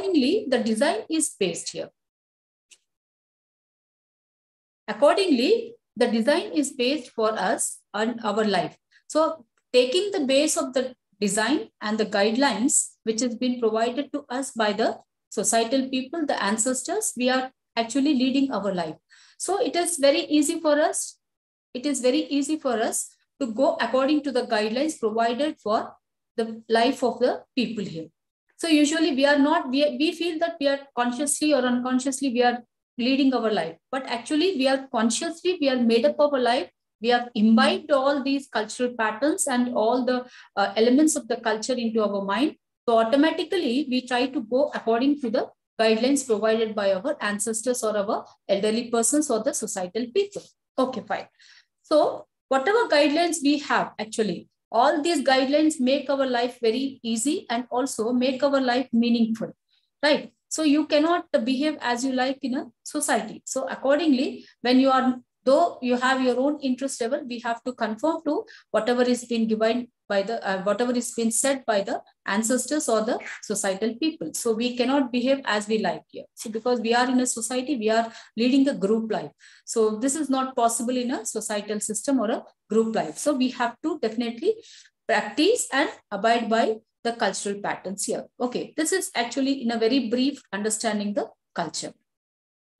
accordingly, the design is based here. Accordingly, the design is based for us on our life. So taking the base of the design and the guidelines which has been provided to us by the societal people, the ancestors, we are actually leading our life. So it is very easy for us. It is very easy for us to go according to the guidelines provided for the life of the people here. So usually we are not, we feel that we are consciously or unconsciously, we are leading our life, but actually we are consciously, we are made up of our life. We have imbibed all these cultural patterns and all the elements of the culture into our mind. So automatically we try to go according to the guidelines provided by our ancestors or our elderly persons or the societal people. Okay, fine. So whatever guidelines we have, actually, all these guidelines make our life very easy and also make our life meaningful, right? So you cannot behave as you like in a society. So accordingly, when you are, though you have your own interest level, we have to conform to whatever is being given by the, whatever is being said by the ancestors or the societal people. So we cannot behave as we like here. So because we are in a society, we are leading a group life. So this is not possible in a societal system or a group life. So we have to definitely practice and abide by the cultural patterns here. Okay, this is actually in a very brief understanding the culture.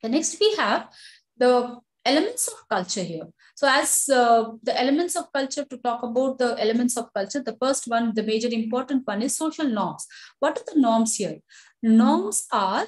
The next we have the elements of culture here. So as the elements of culture, to talk about the elements of culture, the first one, the major important one is social norms. What are the norms here? Norms are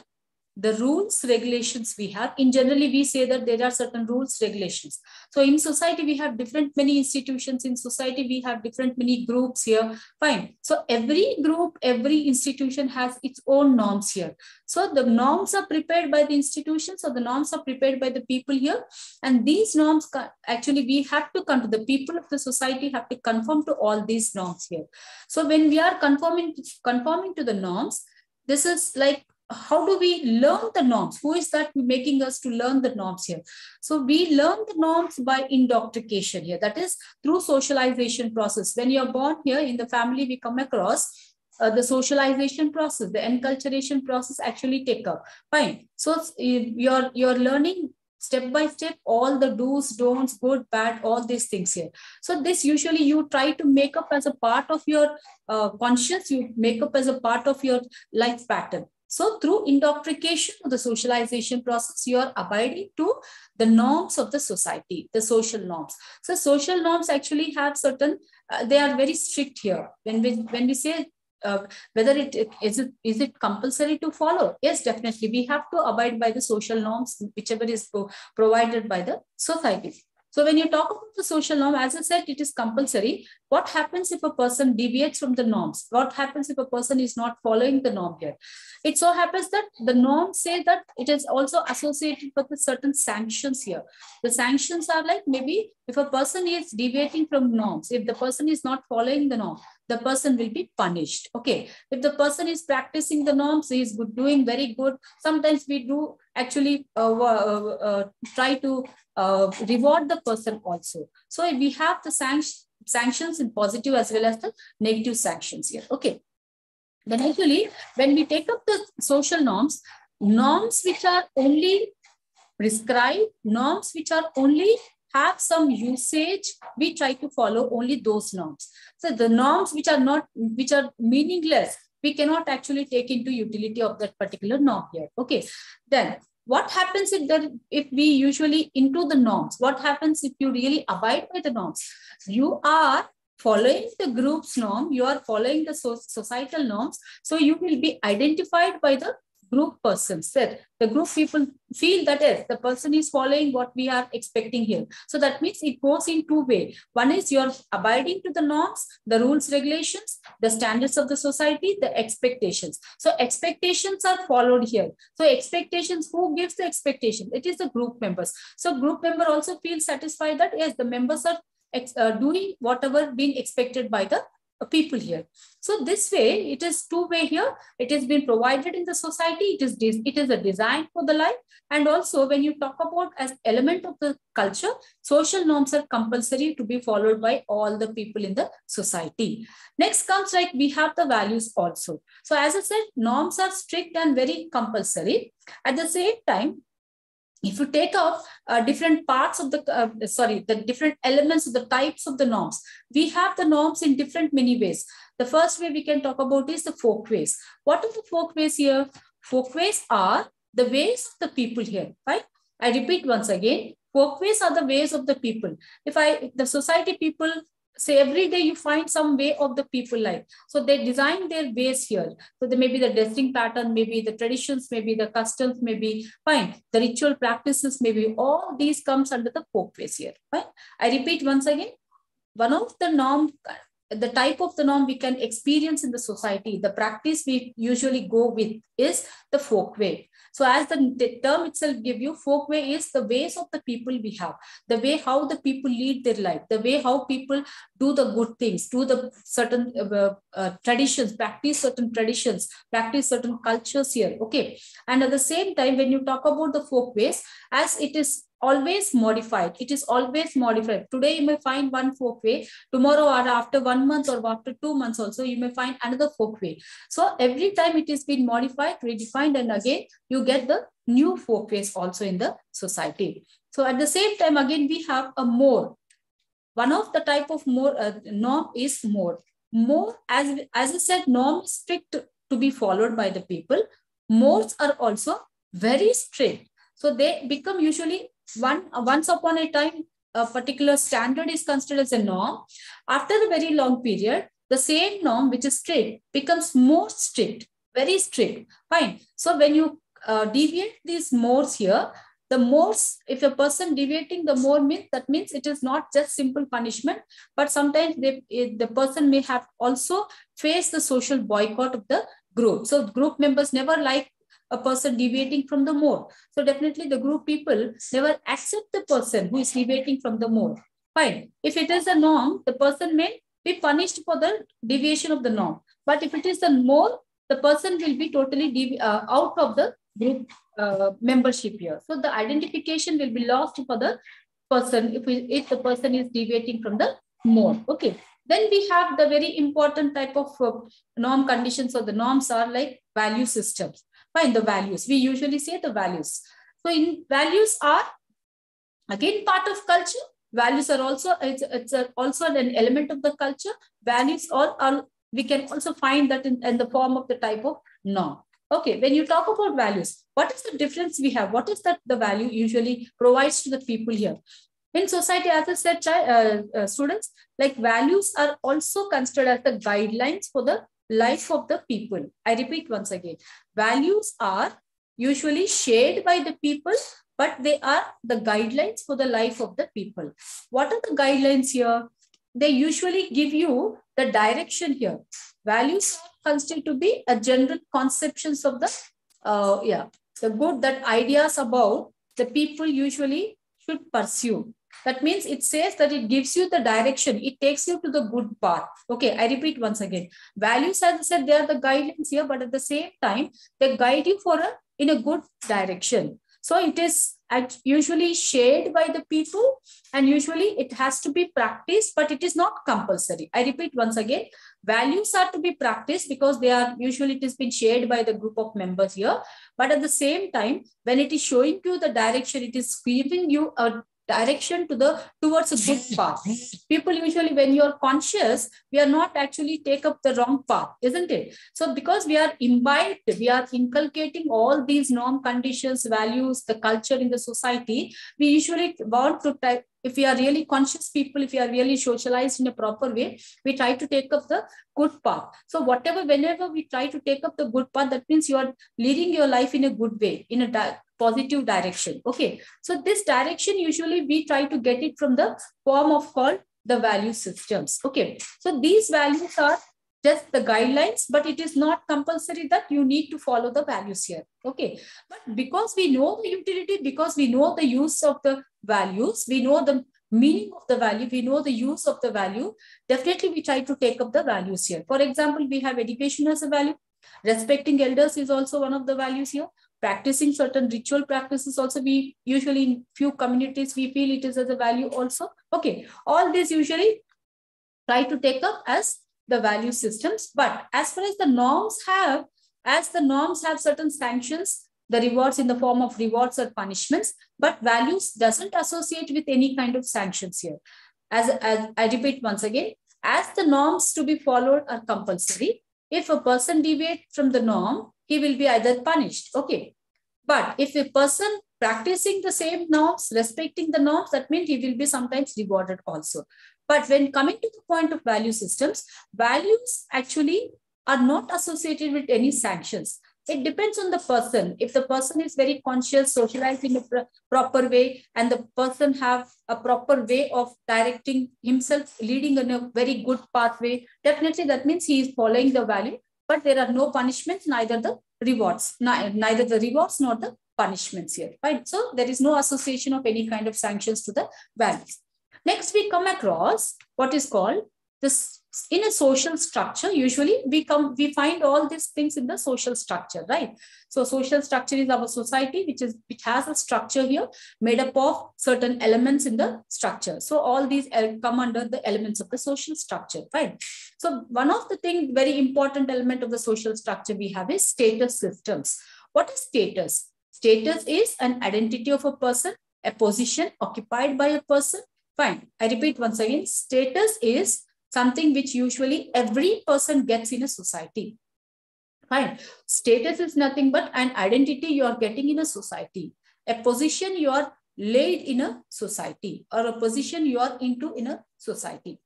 the rules, regulations we have. In generally, we say that there are certain rules, regulations. So in society, we have different many institutions. In society, we have different many groups here. Fine. So every group, every institution has its own norms here. So the norms are prepared by the institutions, or the norms are prepared by the people here. And these norms, actually, we have to come to the people of the society have to conform to all these norms here. So when we are conforming to the norms, this is like, how do we learn the norms? Who is that making us to learn the norms here? So we learn the norms by indoctrination here. That is through socialization process. When you're born here in the family, we come across the socialization process, the enculturation process actually take up. Fine. So you're learning step by step all the do's, don'ts, good, bad, all these things here. So this usually you try to make up as a part of your conscience, you make up as a part of your life pattern. So through indoctrination of the socialization process, you are abiding to the norms of the society, the social norms. So social norms actually have certain, they are very strict here. When we say whether is it compulsory to follow? Yes, definitely. We have to abide by the social norms, whichever is provided by the society. So when you talk about the social norm, as I said, it is compulsory. What happens if a person deviates from the norms? What happens if a person is not following the norm here? It so happens that the norms say that it is also associated with certain sanctions here. The sanctions are like, maybe if a person is deviating from norms, if the person is not following the norm, the person will be punished. Okay. If the person is practicing the norms, he is doing very good. Sometimes we do actually try to reward the person also. So we have the sanctions in positive as well as the negative sanctions here. Okay. Then actually, when we take up the social norms, norms which are only prescribed, norms which are only have some usage, we try to follow only those norms. So the norms which are meaningless, we cannot actually take into utility of that particular norm here. Okay. Then what happens if we usually into the norms? What happens if you really abide by the norms? You are following the group's norm, you are following the societal norms. So you will be identified by the group persons. That the group people feel that yes, the person is following what we are expecting here. So that means it goes in two ways. One is you're abiding to the norms, the rules, regulations, the standards of the society, the expectations. So expectations are followed here. So expectations, who gives the expectation? It is the group members. So group member also feels satisfied that yes, the members are doing whatever being expected by the people here. So this way, it is two-way here. It has been provided in the society. It is a design for the life. And also when you talk about as element of the culture, social norms are compulsory to be followed by all the people in the society. Next comes like we have the values also. So as I said, norms are strict and very compulsory. At the same time, if you take off different parts of the different elements of the types of the norms, we have the norms in different many ways. The first way we can talk about is the folkways. What are the folkways here? Folkways are the ways of the people here, right? I repeat once again, folkways are the ways of the people. If the society people say every day you find some way of the people life. So they design their ways here. So there may be the dressing pattern, maybe the traditions, maybe the customs, maybe fine. The ritual practices, maybe all these comes under the folkways here. Right? I repeat once again, one of the norm, the type of the norm we can experience in the society, the practice we usually go with is the folkway. So as the term itself give you, folkway is the ways of the people we have, the way how the people lead their life, the way how people do the good things, do the certain traditions, practice certain cultures here. Okay. And at the same time, when you talk about the folkways, as it is always modified. It is always modified. Today you may find one folkway, tomorrow or after 1 month or after 2 months also, you may find another folkway. So every time it is been modified, redefined, and again, you get the new folkways also in the society. So at the same time, again, we have a more. One of the type of more norm is more. More, as I said, norm is strict to be followed by the people. Mores are also very strict. So they become usually once upon a time, a particular standard is considered as a norm. After a very long period, the same norm, which is strict, becomes more strict, very strict. Fine. So when you deviate these mores here, the mores, if a person deviating the more means, that means it is not just simple punishment, but sometimes the person may have also faced the social boycott of the group. So group members never like a person deviating from the more. So definitely the group people never accept the person who is deviating from the more. Fine. If it is a norm, the person may be punished for the deviation of the norm. But if it is the more, the person will be totally out of the group membership here. So the identification will be lost for the person if the person is deviating from the more. Okay. Then we have the very important type of norm conditions, or the norms are like value systems. Fine, the values. We usually say the values. So in values are again part of culture. Values are also, it's also an element of the culture. Values are we can also find that in the form of the type of norm. Okay, when you talk about values, what is the difference we have? What is that the value usually provides to the people here? In society, as I said, students, like values are also considered as the guidelines for the life of the people. I repeat once again, values are usually shared by the people, but they are the guidelines for the life of the people. What are the guidelines here? They usually give you the direction here. Values are considered to be a general conceptions of the good, that ideas about the people usually should pursue. That means it says that it gives you the direction. It takes you to the good path. Okay, I repeat once again. Values, as I said, they are the guidelines here, but at the same time, they guide you in a good direction. So it is usually shared by the people, and usually it has to be practiced, but it is not compulsory. I repeat once again, values are to be practiced because they are usually, it has been shared by the group of members here. But at the same time, when it is showing you the direction, it is giving you a direction towards a good path. People usually, when you're conscious, we are not actually take up the wrong path, isn't it? So because we are imbibed, we are inculcating all these norm conditions, values, the culture in the society, we usually want to type, if we are really conscious people, if we are really socialized in a proper way, we try to take up the good path. So whenever we try to take up the good path, that means you are leading your life in a good way, in a positive direction. Okay. So this direction, usually we try to get it from the form of called the value systems. Okay. So these values are just the guidelines, but it is not compulsory that you need to follow the values here. Okay. But because we know the utility, because we know the use of the values, we know the meaning of the value, we know the use of the value, definitely we try to take up the values here. For example, we have education as a value. Respecting elders is also one of the values here. Practicing certain ritual practices also, we usually in few communities, we feel it is as a value also. Okay, all this usually try to take up as the value systems. But as far as the norms have, certain sanctions, the rewards in the form of rewards or punishments, but values doesn't associate with any kind of sanctions here. As I repeat once again, as the norms to be followed are compulsory, if a person deviates from the norm, he will be either punished. Okay. But if a person practicing the same norms, respecting the norms, that means he will be sometimes rewarded also. But when coming to the point of value systems, values actually are not associated with any sanctions. It depends on the person. If the person is very conscious, socialized in a proper way, and the person have a proper way of directing himself, leading in a very good pathway, definitely that means he is following the value, but there are no punishments, neither the rewards nor the punishments here, right? So there is no association of any kind of sanctions to the values. Next, we come across what is called this in a social structure. Usually we find all these things in the social structure, right? So social structure is our society, which has a structure here made up of certain elements in the structure. So all these come under the elements of the social structure, right? So one of the things, very important element of the social structure we have is status systems. What is status? Status is an identity of a person, a position occupied by a person. Fine. I repeat once again, status is something which usually every person gets in a society. Fine. Status is nothing but an identity you are getting in a society, a position you are laid in a society, or a position you are into in a society.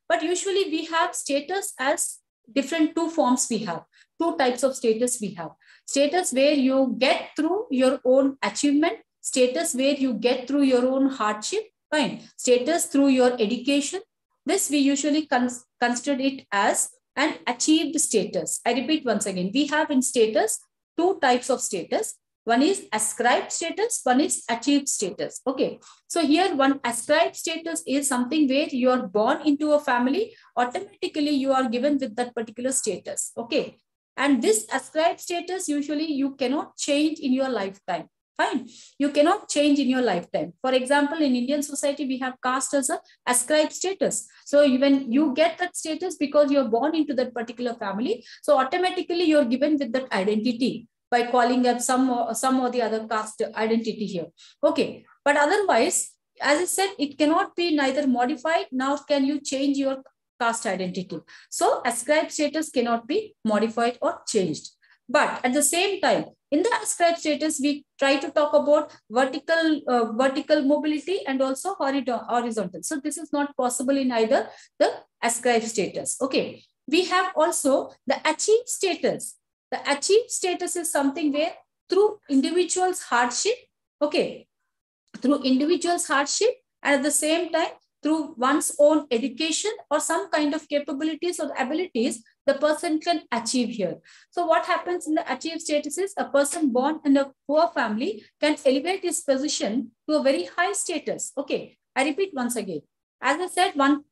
But usually we have status as different two forms we have. Two types of status we have. Status where you get through your own achievement, status where you get through your own hardship, fine. Status through your education. This we usually consider it as an achieved status. I repeat once again, we have in status two types of status. One is ascribed status, one is achieved status. Okay. So here one ascribed status is something where you are born into a family, automatically you are given with that particular status. Okay. And this ascribed status usually you cannot change in your lifetime. Fine. You cannot change in your lifetime. For example, in Indian society, we have caste as a ascribed status. So when you get that status because you're born into that particular family, so automatically you're given with that identity by calling up some or the other caste identity here. Okay. But otherwise, as I said, it cannot be neither modified, nor can you change your caste identity. So ascribed status cannot be modified or changed. But at the same time, in the ascribed status, we try to talk about vertical mobility and also horizontal. So this is not possible in either the ascribed status. Okay. We have also the achieved status. The achieved status is something where through individual's hardship, okay, through individual's hardship, and at the same time, through one's own education or some kind of capabilities or abilities, the person can achieve here. So what happens in the achieved status is a person born in a poor family can elevate his position to a very high status. Okay, I repeat once again. As I said, one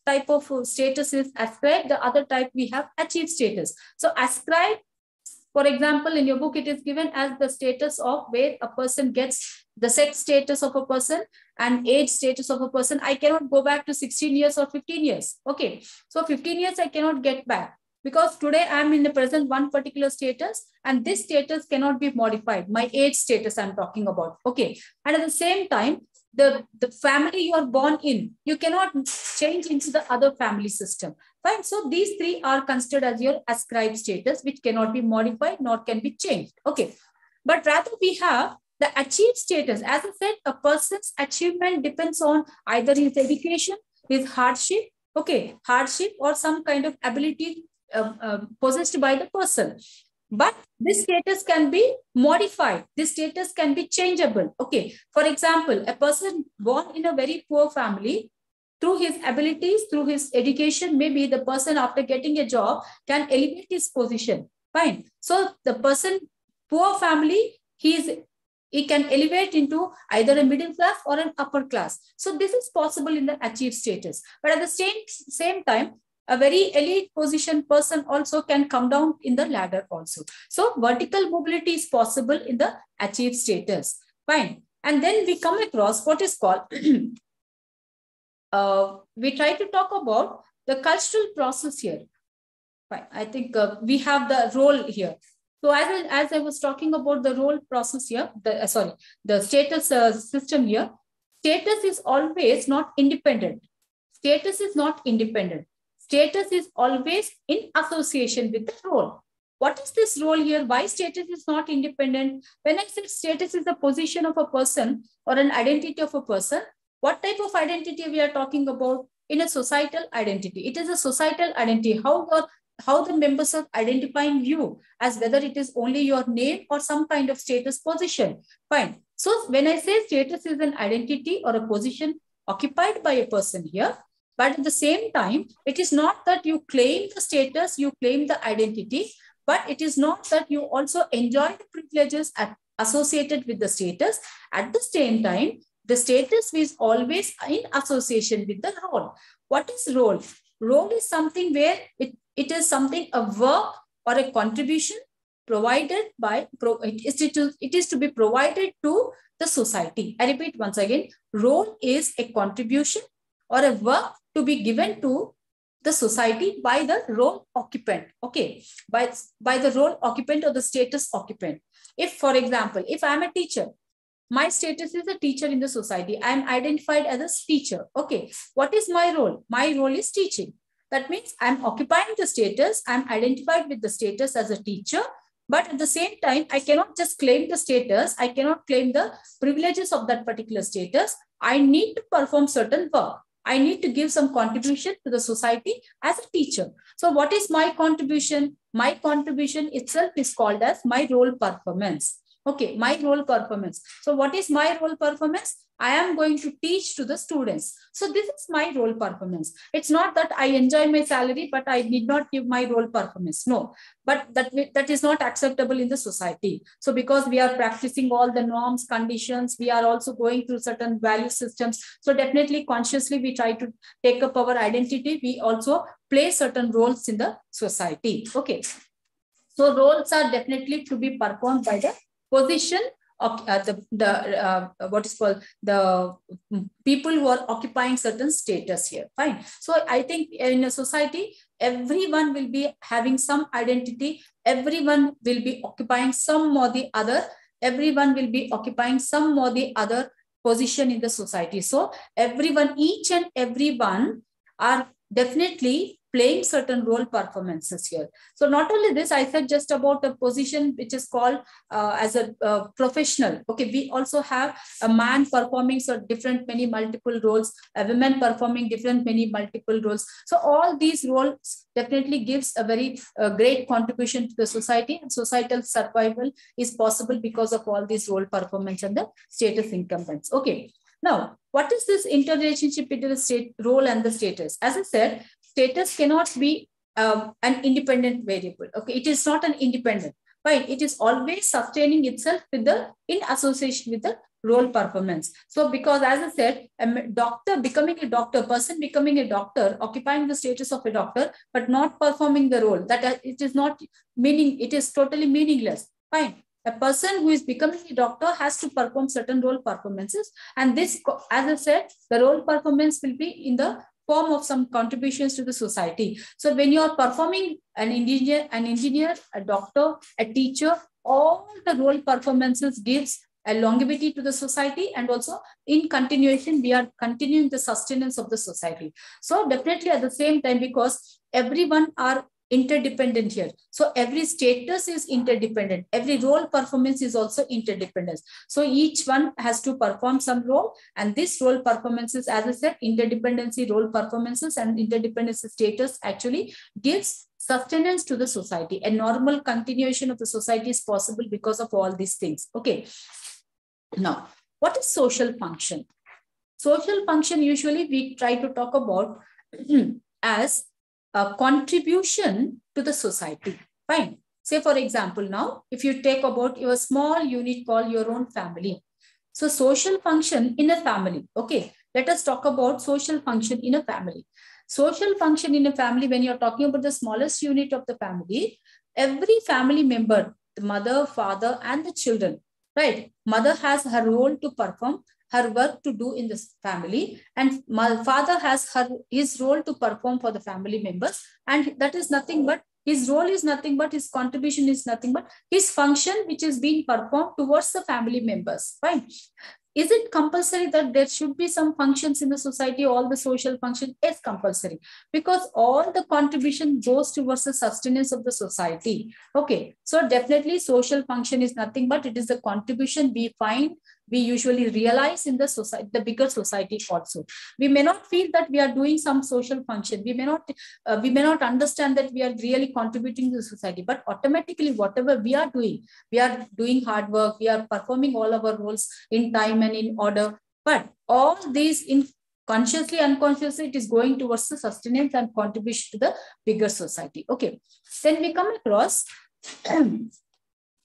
type of status is ascribed, the other type we have achieved status. So ascribed, for example, in your book, it is given as the status of where a person gets the sex status of a person and age status of a person. I cannot go back to 16 years or 15 years. Okay. So 15 years I cannot get back because today I am in the present one particular status and this status cannot be modified. My age status I'm talking about. Okay. And at the same time, the family you are born in, you cannot change into the other family system. Fine. So these three are considered as your ascribed status, which cannot be modified nor can be changed. Okay. But rather we have the achieved status. As I said, a person's achievement depends on either his education, his hardship, okay, hardship or some kind of ability possessed by the person. But this status can be modified. This status can be changeable. Okay. For example, a person born in a very poor family, through his abilities, through his education, maybe the person after getting a job can elevate his position. Fine. So the person, poor family, he is he can elevate into either a middle class or an upper class. So this is possible in the achieved status. But at the same time, a very elite position person also can come down in the ladder also. So vertical mobility is possible in the achieved status. Fine. And then we come across what is called, we try to talk about the cultural process here. Fine. I think we have the role here. So as I was talking about the role process here, the status system here, status is always not independent. Status is not independent. Status is always in association with the role. What is this role here? Why status is not independent? When I say status is the position of a person or an identity of a person, what type of identity we are talking about? In a societal identity. It is a societal identity. How the members are identifying you, as whether it is only your name or some kind of status position. Fine. So when I say status is an identity or a position occupied by a person here, but at the same time, it is not that you claim the status, you claim the identity, but it is not that you also enjoy the privileges associated with the status. At the same time, the status is always in association with the role. What is role? Role is something where it is something, a work or a contribution provided by, it is to be provided to the society. I repeat once again, role is a contribution or a work to be given to the society by the role occupant, okay, by the role occupant or the status occupant. If, for example, if I'm a teacher, my status is a teacher in the society. I'm identified as a teacher, okay. What is my role? My role is teaching. That means I'm occupying the status, I'm identified with the status as a teacher, but at the same time, I cannot just claim the status, I cannot claim the privileges of that particular status. I need to perform certain work. I need to give some contribution to the society as a teacher. So what is my contribution? My contribution itself is called as my role performance. Okay, my role performance. So what is my role performance? I am going to teach to the students. So this is my role performance. It's not that I enjoy my salary, but I did not give my role performance. No, but that is not acceptable in the society. So because we are practicing all the norms, conditions, we are also going through certain value systems. So definitely consciously we try to take up our identity. We also play certain roles in the society. Okay. So roles are definitely to be performed by the position of what is called the people who are occupying certain status here. Fine. So I think in a society, everyone will be having some identity. Everyone will be occupying some or the other. Everyone will be occupying some or the other position in the society. So everyone, each and everyone are definitely playing certain role performances here. So not only this, I said just about a position which is called as a professional. Okay, we also have a man performing so different many multiple roles, a woman performing different many multiple roles. So all these roles definitely gives a very great contribution to the society, and societal survival is possible because of all these role performance and the status incumbents. Okay. Now, what is this interrelationship between the state role and the status? As I said, status cannot be an independent variable. Okay, it is not an independent. Fine, it is always sustaining itself with in association with the role performance. So, because as I said, a doctor becoming a doctor, person becoming a doctor, occupying the status of a doctor, but not performing the role, that it is not meaning. It is totally meaningless. Fine. A person who is becoming a doctor has to perform certain role performances. And this, as I said, the role performance will be in the form of some contributions to the society. So when you are performing an engineer, a doctor, a teacher, all the role performances gives a longevity to the society, and also in continuation, we are continuing the sustenance of the society. So definitely at the same time, because everyone are interdependent here. So every status is interdependent. Every role performance is also interdependent. So each one has to perform some role, and this role performances, as I said, interdependency role performances and interdependency status actually gives sustenance to the society. A normal continuation of the society is possible because of all these things. Okay. Now, what is social function? Social function usually we try to talk about as a contribution to the society. Fine. Say for example, now, if you take about your small unit called your own family. So social function in a family. Okay, let us talk about social function in a family. Social function in a family, when you're talking about the smallest unit of the family, every family member, the mother, father, and the children, right? Mother has her role to perform, her work to do in this family, and my father has his role to perform for the family members, and that is nothing but his role is nothing but his contribution is nothing but his function which is being performed towards the family members. Fine. Is it compulsory that there should be some functions in the society, all the social function is compulsory, because all the contribution goes towards the sustenance of the society. Okay, so definitely social function is nothing but it is the contribution we usually realize in the society, the bigger society also. We may not feel that we are doing some social function. We may not understand that we are really contributing to the society, but automatically whatever we are doing hard work, we are performing all our roles in time and in order. But all these in consciously, unconsciously, it is going towards the sustenance and contribution to the bigger society. Okay. Then we come across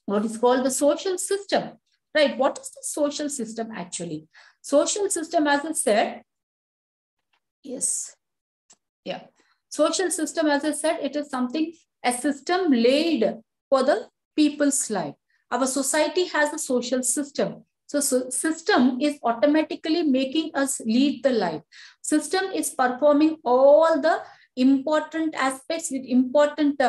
what is called the social system. Right. What is the social system actually? Social system, as I said, yes. Yeah. Social system, as I said, it is something, a system laid for the people's life. Our society has a social system. So system is automatically making us lead the life. System is performing all the important aspects with important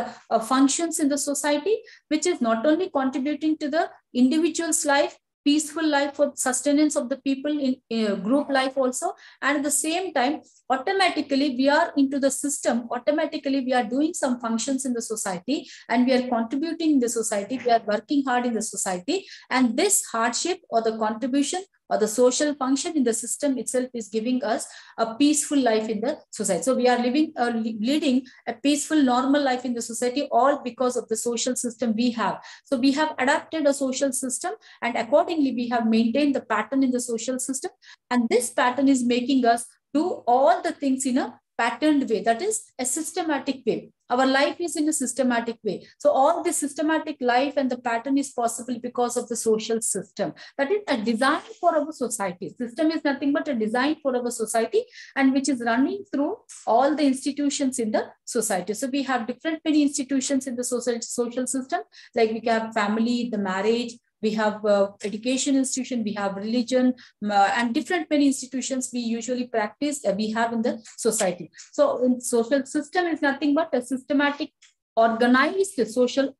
functions in the society, which is not only contributing to the individual's life, peaceful life for sustenance of the people in group life also, and at the same time automatically we are into the system, automatically we are doing some functions in the society and we are contributing in the society, we are working hard in the society, and this hardship or the contribution or the social function in the system itself is giving us a peaceful life in the society. So we are leading a peaceful, normal life in the society, all because of the social system we have. So we have adapted a social system, and accordingly we have maintained the pattern in the social system, and this pattern is making us do all the things in a patterned way, that is a systematic way. Our life is in a systematic way. So all the systematic life and the pattern is possible because of the social system. That is a design for our society. System is nothing but a design for our society, and which is running through all the institutions in the society. So we have different many institutions in the social system, like we have family, the marriage, we have education institution, we have religion, and different many institutions we usually practice, we have in the society. So in social system is nothing but a systematic, organized social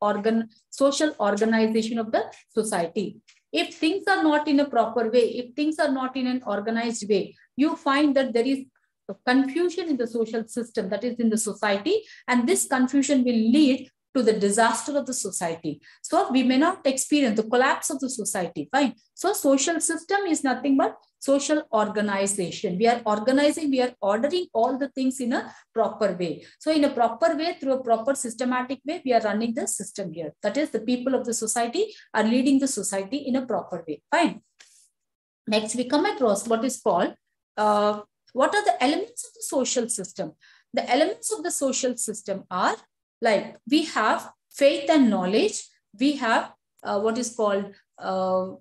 organization of the society. If things are not in a proper way, if things are not in an organized way, you find that there is confusion in the social system, that is in the society, and this confusion will lead to the disaster of the society. So we may not experience the collapse of the society. Fine. So social system is nothing but social organization. We are organizing, we are ordering all the things in a proper way. So in a proper way, through a proper systematic way, we are running the system here. That is, the people of the society are leading the society in a proper way. Fine. Next, we come across what is called, what are the elements of the social system? The elements of the social system are, like, we have faith and knowledge, we have what is called, the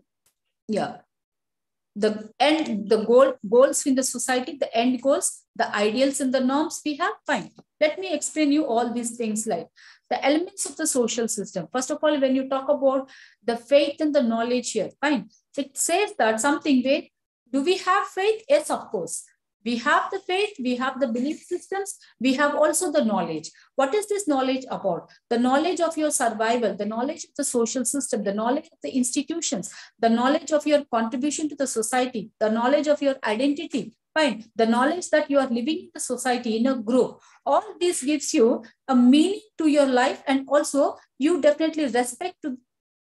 goals in the society, the end goals, the ideals and the norms we have. Fine. Let me explain you all these things, like the elements of the social system. First of all, when you talk about the faith and the knowledge here, fine. It says that something, wait, do we have faith? Yes, of course. We have the faith, we have the belief systems, we have also the knowledge. What is this knowledge about? The knowledge of your survival, the knowledge of the social system, the knowledge of the institutions, the knowledge of your contribution to the society, the knowledge of your identity. Fine. The knowledge that you are living in the society, in a group. All this gives you a meaning to your life, and also you definitely respect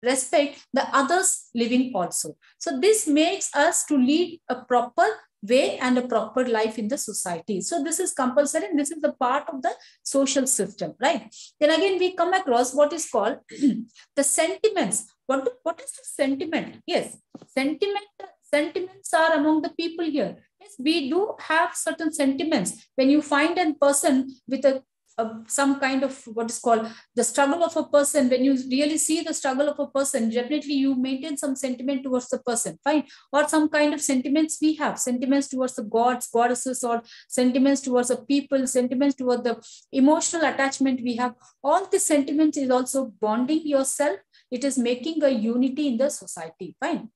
the others living also. So this makes us to lead a proper way and a proper life in the society. So this is compulsory, and this is the part of the social system, right? Then again, we come across what is called the sentiments. What is the sentiment? Yes, sentiments are among the people here. Yes, we do have certain sentiments. When you find a person with a some kind of what is called the struggle of a person. When you really see the struggle of a person, definitely you maintain some sentiment towards the person, fine. Or some kind of sentiments we have, sentiments towards the gods, goddesses, or sentiments towards the people, sentiments towards the emotional attachment we have. All these sentiments is also bonding yourself. It is making a unity in the society, fine.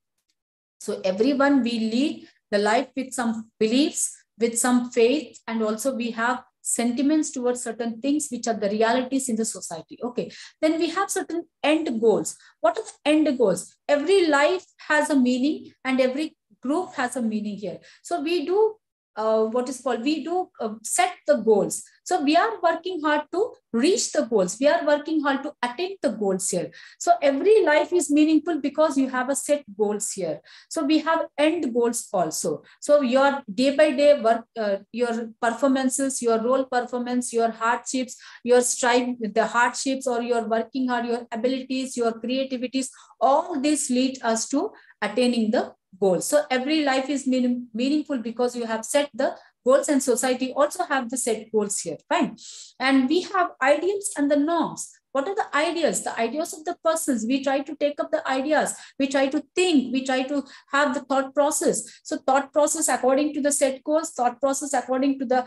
So everyone, we lead the life with some beliefs, with some faith, and also we have sentiments towards certain things which are the realities in the society. Okay, then we have certain end goals. What are the end goals? Every life has a meaning and every group has a meaning here. So we do we do set the goals. So we are working hard to reach the goals. We are working hard to attain the goals here. So every life is meaningful because you have a set goals here. So we have end goals also. So your day by day work, your performances, your role performance, your hardships, your strive with the hardships, or your working hard, your abilities, your creativities, all this lead us to attaining the goals. So every life is meaningful because you have set the goals, and society also have the set goals here, fine. And we have ideals and the norms. What are the ideas? The ideas of the persons. We try to take up the ideas. We try to think. We try to have the thought process. So thought process according to the set goals, thought process according to the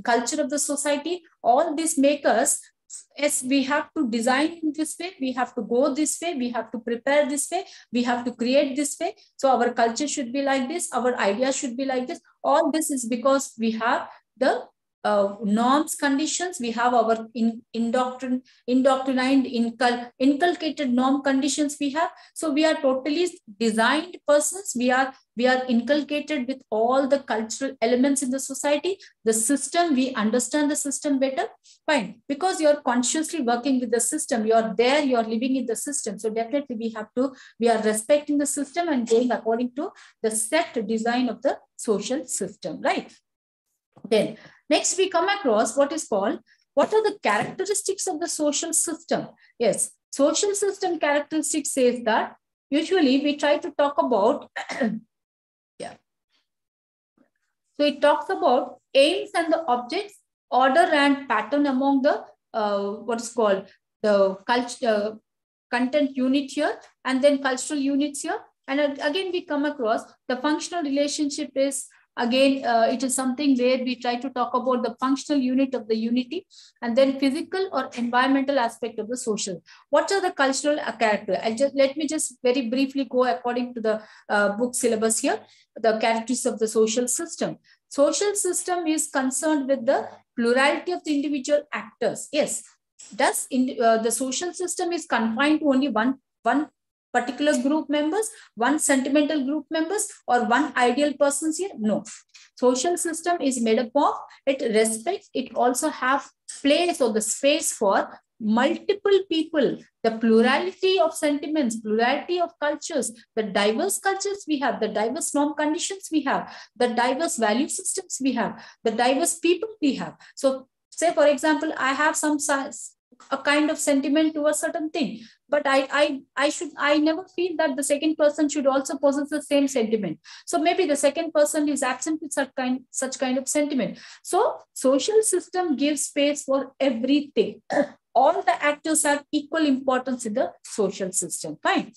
culture of the society. All this make us, yes, we have to design in this way, we have to go this way, we have to prepare this way, we have to create this way. So our culture should be like this, our ideas should be like this. All this is because we have the norms, conditions, we have our indoctrinated, inculcated norm conditions we have. So we are totally designed persons. We are inculcated with all the cultural elements in the society. The system, we understand the system better, fine, because you're consciously working with the system. You're there, you're living in the system. So definitely we are respecting the system and going according to the set design of the social system, right? Then next we come across what is called, what are the characteristics of the social system? Yes, social system characteristics says that usually we try to talk about, yeah. So it talks about aims and the objects, order and pattern among the what is called the culture, content unit here, and then cultural units here. And again, we come across the functional relationship is, again, it is something where we try to talk about the functional unit of the unity, and then physical or environmental aspect of the social. What are the cultural character? Let me just very briefly go according to the book syllabus here. The characteristics of the social system. Social system is concerned with the plurality of the individual actors. Yes. Does the social system is confined to only one particular group members, one sentimental group members, or one ideal persons here? No. Social system is made up of, it respects, it also have place or the space for multiple people, the plurality of sentiments, plurality of cultures, the diverse cultures we have, the diverse norm conditions we have, the diverse value systems we have, the diverse people we have. So say, for example, I have a kind of sentiment to a certain thing, but I never feel that the second person should also possess the same sentiment. So maybe the second person is absent with such kind of sentiment. So social system gives space for everything. All the actors have equal importance in the social system. Fine.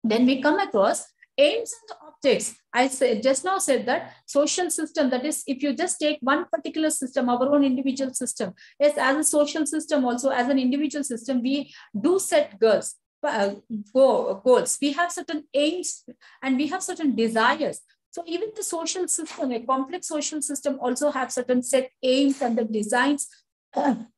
Then we come across aims and the objects. I just now said that social system, that is, if you just take one particular system, our own individual system, yes, as a social system, also as an individual system, we do set goals. We have certain aims and we have certain desires. So even the social system, a complex social system, also have certain set aims and the designs,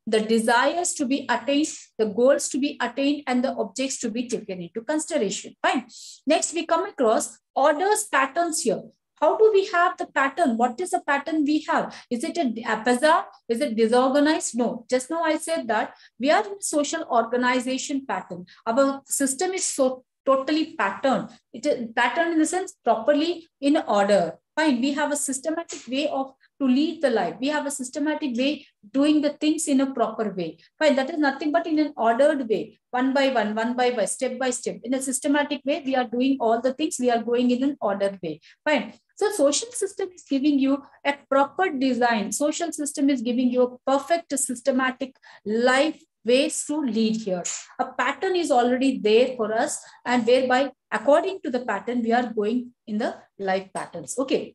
the desires to be attained, the goals to be attained, and the objects to be taken into consideration. Fine. Next, we come across orders, patterns here. How do we have the pattern? What is the pattern we have? Is it a haphazard? Is it disorganized? No. Just now I said that we are in a social organization pattern. Our system is so totally patterned. It is patterned in the sense properly in order. Fine. We have a systematic way of to lead the life. We have a systematic way doing the things in a proper way. Fine, that is nothing but in an ordered way, one by one, step by step. In a systematic way, we are doing all the things, we are going in an ordered way. Fine. So social system is giving you a proper design. Social system is giving you a perfect systematic life ways to lead here. A pattern is already there for us, and whereby according to the pattern, we are going in the life patterns. Okay.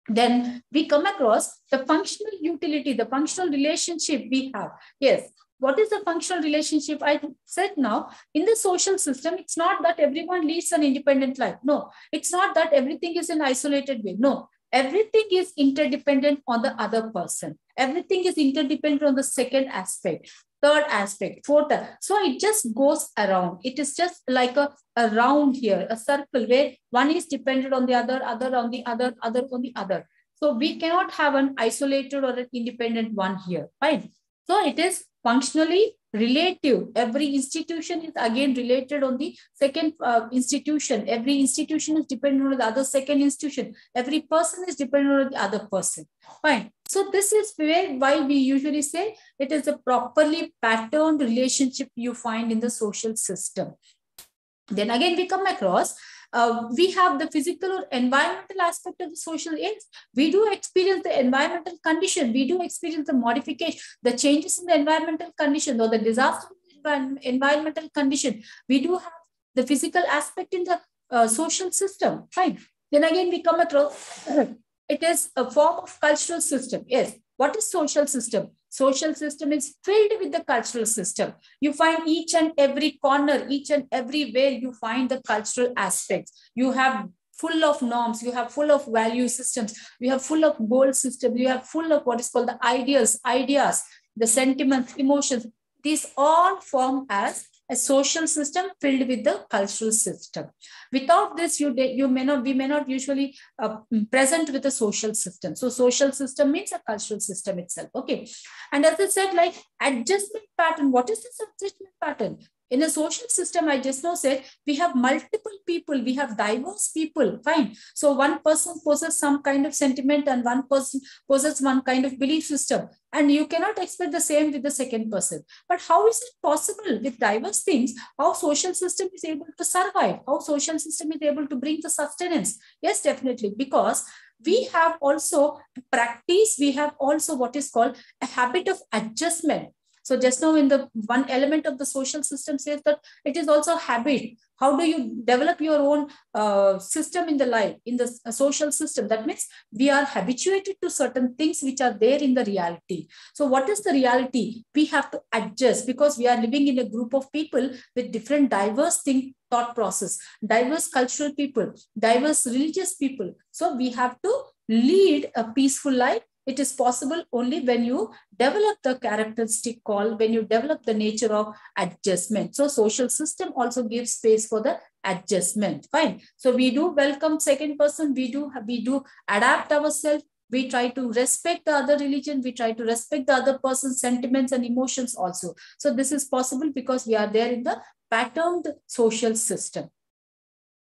Then we come across the functional utility, the functional relationship we have. Yes. What is the functional relationship? I said now, in the social system, it's not that everyone leads an independent life. No, it's not that everything is in isolated way. No, everything is interdependent on the other person. Everything is interdependent on the second aspect, third aspect, fourth. So it just goes around. It is just like a round here, a circle where one is dependent on the other, other on the other, other on the other. So we cannot have an isolated or an independent one here. Fine. So it is functionally relative. Every institution is again related on the second institution. Every institution is dependent on the other second institution. Every person is dependent on the other person. Fine. So this is why we usually say it is a properly patterned relationship you find in the social system. Then again, we come across we have the physical or environmental aspect of the social age. We do experience the environmental condition. We do experience the modification, the changes in the environmental condition or the disaster environmental condition. We do have the physical aspect in the social system. Fine. Then again, we come across it is a form of cultural system. Yes. What is social system? Social system is filled with the cultural system. You find each and every corner, each and everywhere you find the cultural aspects. You have full of norms, you have full of value systems, you have full of goal systems, you have full of what is called the ideas, the sentiments, emotions. These all form as a social system filled with the cultural system. Without this, we may not usually present with a social system. So social system means a cultural system itself. Okay. And as I said, like adjustment pattern, what is this adjustment pattern? In a social system, I just now said, we have multiple people, we have diverse people, fine. So one person possesses some kind of sentiment and one person possesses one kind of belief system. And you cannot expect the same with the second person. But how is it possible with diverse things, how social system is able to survive, how social system is able to bring the sustenance? Yes, definitely, because we have also practice, we have also what is called a habit of adjustment. So just now in the one element of the social system says that it is also habit. How do you develop your own system in the life, in the social system? That means we are habituated to certain things which are there in the reality. So what is the reality? We have to adjust because we are living in a group of people with different diverse thought process, diverse cultural people, diverse religious people. So we have to lead a peaceful life. It is possible only when you develop the characteristic called, when you develop the nature of adjustment. So social system also gives space for the adjustment. Fine. So we do welcome second person. We do adapt ourselves. We try to respect the other religion. We try to respect the other person's sentiments and emotions also. So this is possible because we are there in the patterned social system.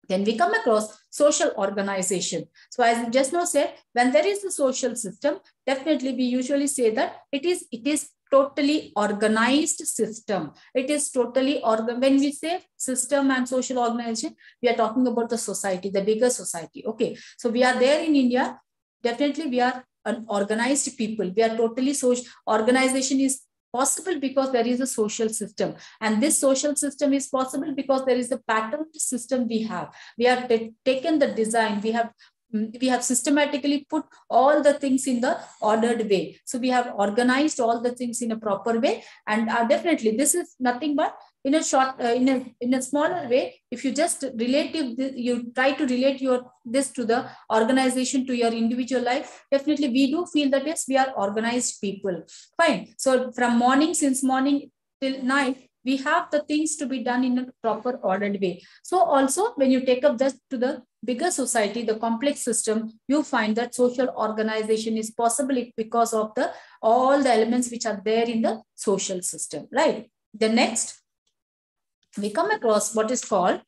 Then we come across social organization. So as I just now said, when there is a social system, definitely we usually say that it is totally organized system. It is totally when we say system and social organization, we are talking about the society, the bigger society. Okay. So we are there in India. Definitely we are an organized people. We are totally social. Organization is possible because there is a social system, and this social system is possible because there is a pattern system we have. We have taken the design, we have systematically put all the things in the ordered way. So we have organized all the things in a proper way, and definitely this is nothing but in a short, in a smaller way. If you just you try to relate this to the organization, to your individual life, definitely we do feel that yes, we are organized people. Fine. So from since morning till night, we have the things to be done in a proper ordered way. So also when you take up this to the bigger society, the complex system, you find that social organization is possible because of all the elements which are there in the social system, right? The next, we come across what is called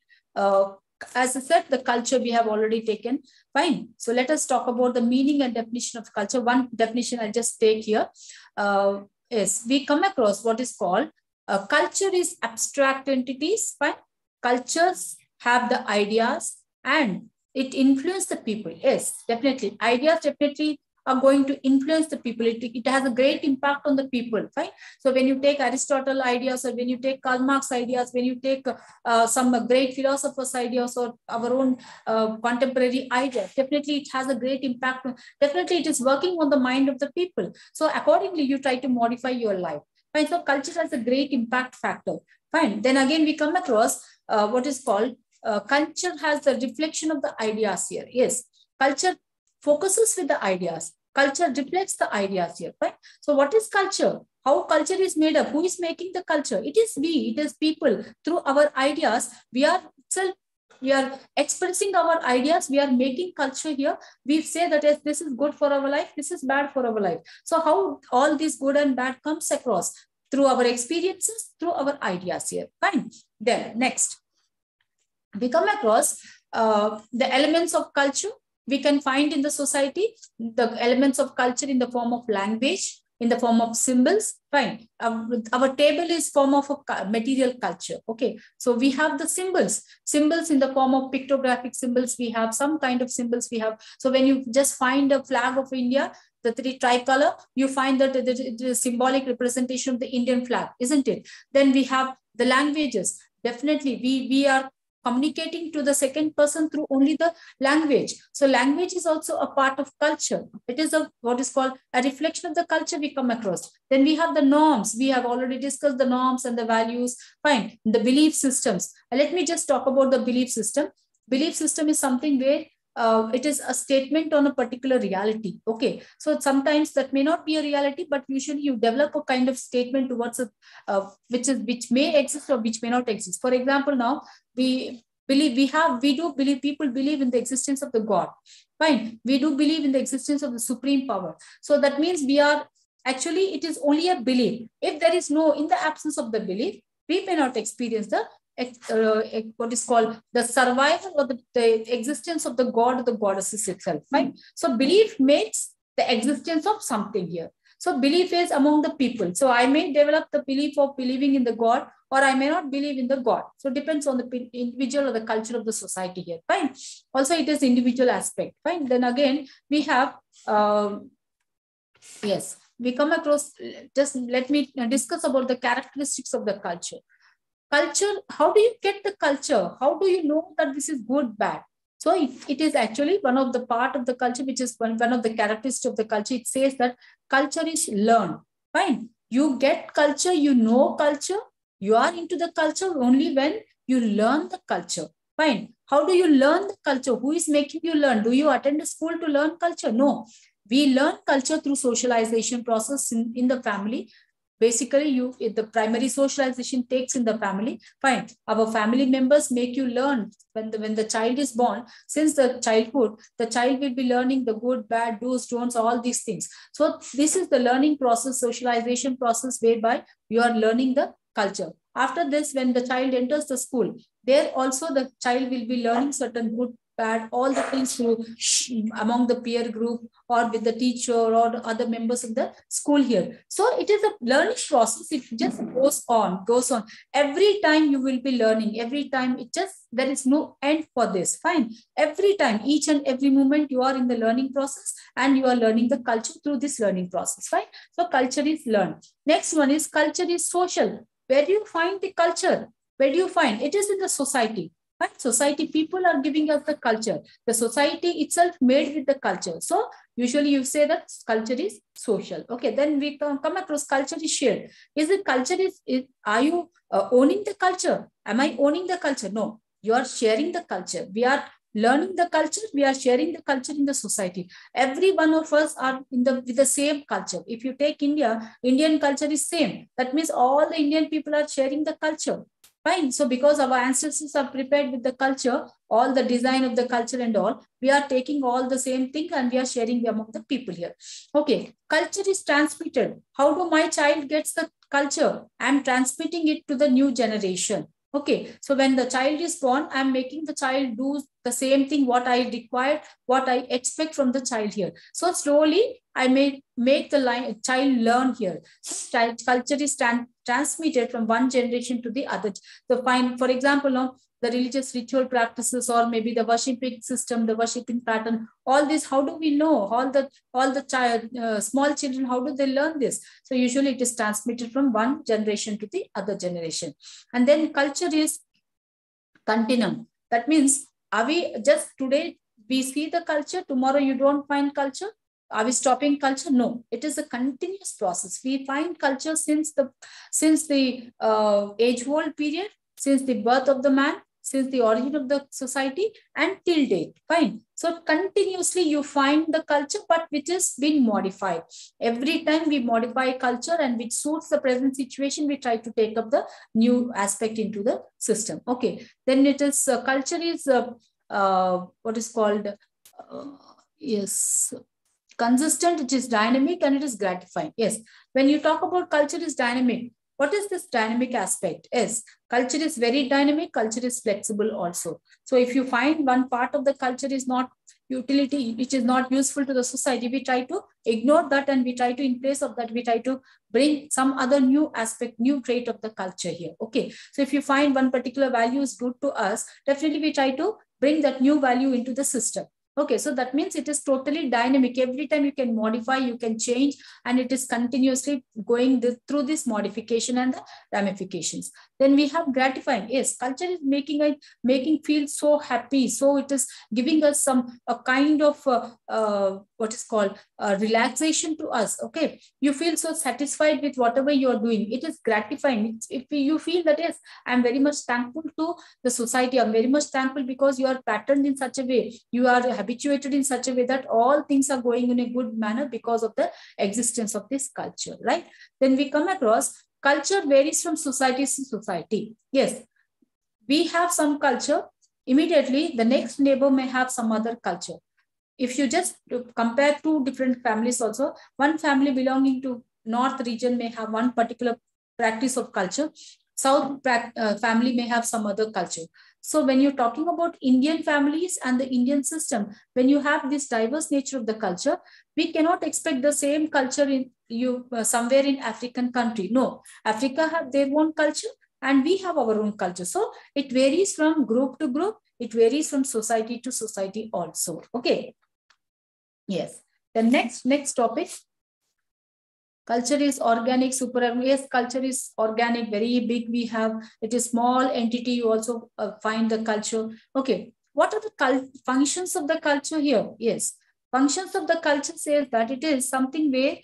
as I said, the culture we have already taken. Fine. So let us talk about the meaning and definition of culture. One definition I'll just take here is we come across what is called culture is abstract entities. Fine. Cultures have the ideas and it influences the people. Yes, definitely. Ideas definitely are going to influence the people. It has a great impact on the people, right? So when you take Aristotle ideas, or when you take Karl Marx ideas, when you take some great philosophers' ideas, or our own contemporary ideas, definitely it has a great impact. Definitely it is working on the mind of the people. So accordingly, you try to modify your life. Fine. So culture has a great impact factor. Fine. Then again, we come across what is called culture has the reflection of the ideas here. Yes, culture focuses with the ideas. Culture reflects the ideas here, right? So what is culture? How culture is made up? Who is making the culture? It is we, it is people. Through our ideas, we are expressing our ideas. We are making culture here. We say that yes, this is good for our life. This is bad for our life. So how all this good and bad comes across? Through our experiences, through our ideas here. Fine. Then next, we come across the elements of culture. We can find in the society the elements of culture in the form of language, in the form of symbols. Fine. Our table is form of a material culture. Okay. So we have the symbols in the form of pictographic symbols. We have some kind of symbols we have. So when you just find a flag of India, the three tricolor, you find that the symbolic representation of the Indian flag, isn't it? Then we have the languages. Definitely, we are communicating to the second person through only the language. So language is also a part of culture. It is what is called a reflection of the culture we come across. Then we have the norms. We have already discussed the norms and the values. Fine. The belief systems. Let me just talk about the belief system. Belief system is something where it is a statement on a particular reality. Okay. So sometimes that may not be a reality, but usually you develop a kind of statement towards it, which may exist or which may not exist. For example, now we do believe, people believe in the existence of the God. Fine. We do believe in the existence of the supreme power. So that means it is only a belief. If there is in the absence of the belief, we may not experience the what is called the survival or the existence of the God or the goddesses itself. Right? So belief makes the existence of something here. So belief is among the people. So I may develop the belief of believing in the God, or I may not believe in the God. So it depends on the individual or the culture of the society here. Fine. Also, it is individual aspect. Fine. Then again, we have, yes, we come across, just let me discuss about the characteristics of the culture. Culture, how do you get the culture? How do you know that this is good, bad? So it is actually one of the part of the culture, which is one of the characteristics of the culture. It says that culture is learned. Fine. You get culture, you know culture. You are into the culture only when you learn the culture. Fine. How do you learn the culture? Who is making you learn? Do you attend a school to learn culture? No. We learn culture through socialization process in the family. Basically, the primary socialization takes in the family. Fine. Our family members make you learn when the child is born. Since the childhood, the child will be learning the good, bad, do's, don'ts, all these things. So this is the learning process, socialization process, whereby you are learning the culture. After this, when the child enters the school, there also the child will be learning certain good, bad, all the things through among the peer group or with the teacher or other members of the school here. So it is a learning process. It just goes on. Every time you will be learning. Every time there is no end for this. Fine. Every time, each and every moment you are in the learning process and you are learning the culture through this learning process. Fine. So culture is learned. Next one is culture is social. Where do you find the culture? Where do you find? It is in the society. Right? Society, people are giving us the culture. The society itself made with the culture. So usually you say that culture is social. Okay, then we come across culture is shared. Is it culture are you owning the culture? Am I owning the culture? No, you are sharing the culture. We are learning the culture. We are sharing the culture in the society. Every one of us are with the same culture. If you take India, Indian culture is same. That means all the Indian people are sharing the culture. Fine. So because our ancestors are prepared with the culture, all the design of the culture and all, we are taking all the same thing and we are sharing among the people here. Okay. Culture is transmitted. How do my child gets the culture? I'm transmitting it to the new generation. Okay, so when the child is born, I'm making the child do the same thing what I require, what I expect from the child here. So slowly I may make the child learn here. So culture is transmitted from one generation to the other. So fine, for example, now the religious ritual practices, or maybe the worshiping system, the worshiping pattern, all this, how do we know? All the child, small children, how do they learn this? So usually it is transmitted from one generation to the other generation. And then culture is continuum. That means, are we just today we see the culture, tomorrow you don't find culture? Are we stopping culture? No, it is a continuous process. We find culture since the age-old period, since the birth of the man, since the origin of the society, and till date. Fine. So continuously you find the culture, but which is being modified. Every time we modify culture and which suits the present situation, we try to take up the new aspect into the system. Okay. Then it is culture is what is called yes, consistent, it is dynamic, and it is gratifying. Yes, when you talk about culture is dynamic, what is this dynamic aspect? Yes, culture is very dynamic, culture is flexible also. So if you find one part of the culture is not utility, which is not useful to the society, we try to ignore that, and we try to, in place of that, we try to bring some other new aspect, new trait of the culture here. Okay, so if you find one particular value is good to us, definitely we try to bring that new value into the system. Okay, so that means it is totally dynamic. Every time you can modify, you can change, and it is continuously going through this modification and the ramifications. Then we have gratifying. Yes, culture is making feel so happy. So it is giving us a kind of what is called relaxation to us. Okay, you feel so satisfied with whatever you are doing. It is gratifying. If you feel that, yes, I'm very much thankful to the society. I'm very much thankful because you are patterned in such a way. You are habituated in such a way that all things are going in a good manner because of the existence of this culture, right? Then we come across culture varies from society to society. Yes, we have some culture. Immediately, the next neighbor may have some other culture. If you just compare two different families also, one family belonging to north region may have one particular practice of culture. South family may have some other culture. So when you're talking about Indian families and the Indian system, when you have this diverse nature of the culture, we cannot expect the same culture in somewhere in African country. No, Africa have their own culture and we have our own culture. So it varies from group to group. It varies from society to society also. Okay. Yes. The next topic. Culture is organic, super. Yes, culture is organic, very big. We have it is small entity. You also find the culture. Okay, what are the functions of the culture here? Yes, functions of the culture says that it is something where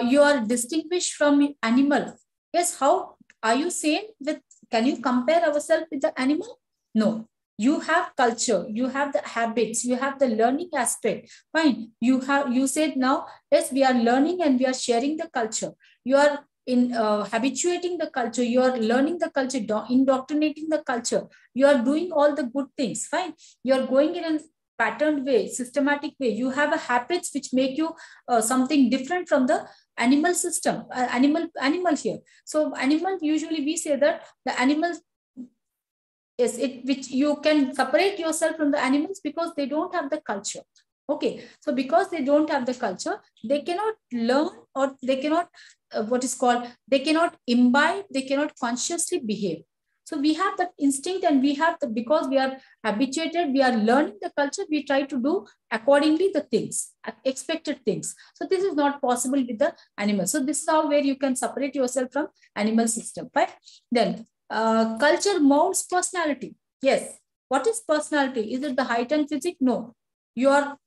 you are distinguished from animal. Yes, how are you saying with? Can you compare ourselves with the animal? No. You have culture, you have the habits, you have the learning aspect. Fine. You said now, yes, we are learning and we are sharing the culture. You are habituating the culture. You are learning the culture, indoctrinating the culture. You are doing all the good things. Fine. You are going in a patterned way, systematic way. You have a habits which make you something different from the animal system, animal here. So animal, usually we say that the animal, yes, which you can separate yourself from the animals because they don't have the culture. Okay, so because they don't have the culture, they cannot learn, or they cannot they cannot imbibe, they cannot consciously behave. So we have that instinct, and we have because we are habituated, we are learning the culture, we try to do accordingly the things, expected things. So this is not possible with the animals. So this is how where you can separate yourself from animal system, right? Then culture molds personality. Yes. What is personality? Is it the height and physique? No. Your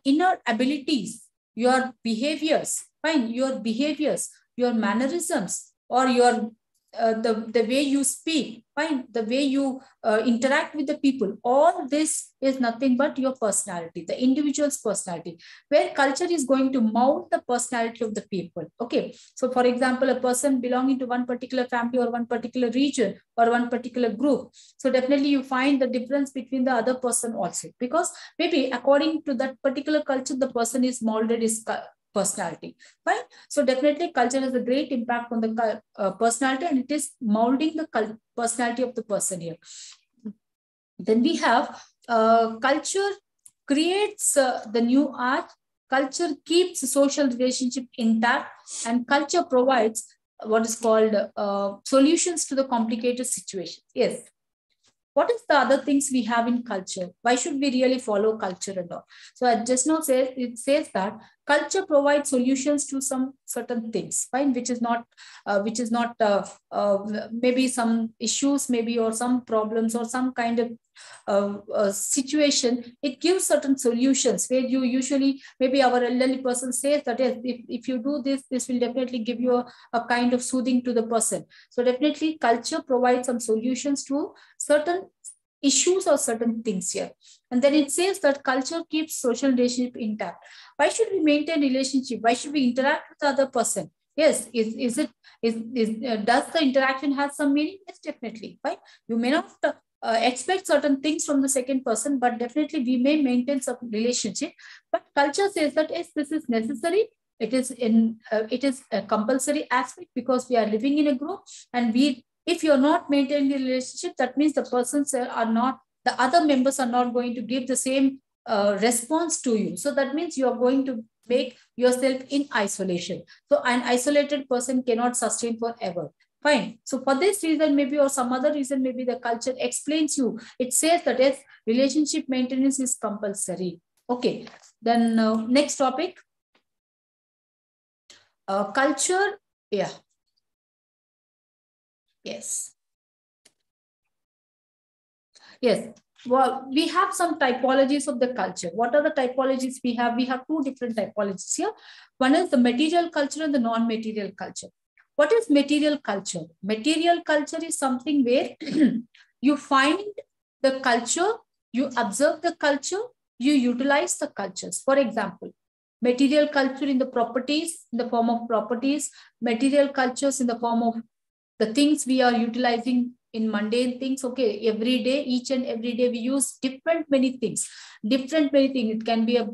inner abilities, your behaviors, fine, your behaviors, your mannerisms, or your the way you speak, fine, the way you interact with the people, all this is nothing but your personality, the individual's personality, where culture is going to mold the personality of the people. Okay, so for example, a person belonging to one particular family or one particular region or one particular group, so definitely you find the difference between the other person also, because maybe according to that particular culture, the person is molded, is personality. Fine. So definitely culture has a great impact on the personality, and it is molding the personality of the person here. Then we have culture creates the new art, culture keeps social relationship intact, and culture provides what is called solutions to the complicated situations. Yes. What is the other things we have in culture? Why should we really follow culture and all? So I just now say it says that culture provides solutions to some certain things, fine, which is not maybe some issues, maybe, or some problems, or some kind of situation. It gives certain solutions where you usually, maybe our elderly person says that if you do this, this will definitely give you a kind of soothing to the person. So definitely culture provides some solutions to certain issues or certain things here. And then it says that culture keeps social relationship intact. Why should we maintain relationship? Why should we interact with the other person? Yes, does the interaction have some meaning? Yes, definitely. Right? You may not expect certain things from the second person, but definitely we may maintain some relationship. But culture says that yes, this is necessary. It is a compulsory aspect because we are living in a group, and if you're not maintaining the relationship, that means the other members are not going to give the same response to you. So that means you are going to make yourself in isolation. So an isolated person cannot sustain forever. Fine. So for this reason, maybe, or some other reason, maybe the culture explains you. It says that yes, relationship maintenance is compulsory. Okay. Then next topic. Culture. Yeah. Yes. Yes. Well, we have some typologies of the culture. What are the typologies we have? We have two different typologies here. One is the material culture and the non-material culture. What is material culture? Material culture is something where you find the culture, you observe the culture, you utilize the cultures. For example, material culture in the properties, in the form of properties, material cultures in the form of the things we are utilizing in mundane things. Okay, every day, each and every day we use many things. It can be a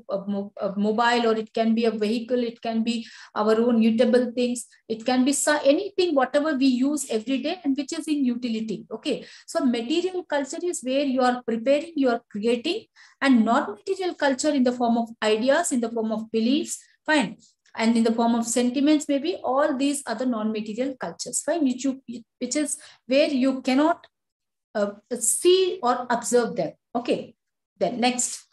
mobile, or it can be a vehicle, it can be our own utable things, it can be anything, whatever we use every day and which is in utility. Okay, so material culture is where you are preparing, you are creating, and non-material culture in the form of ideas, in the form of beliefs, fine, and in the form of sentiments, maybe all these other non-material cultures, fine, which is where you cannot see or observe them. Okay, then next.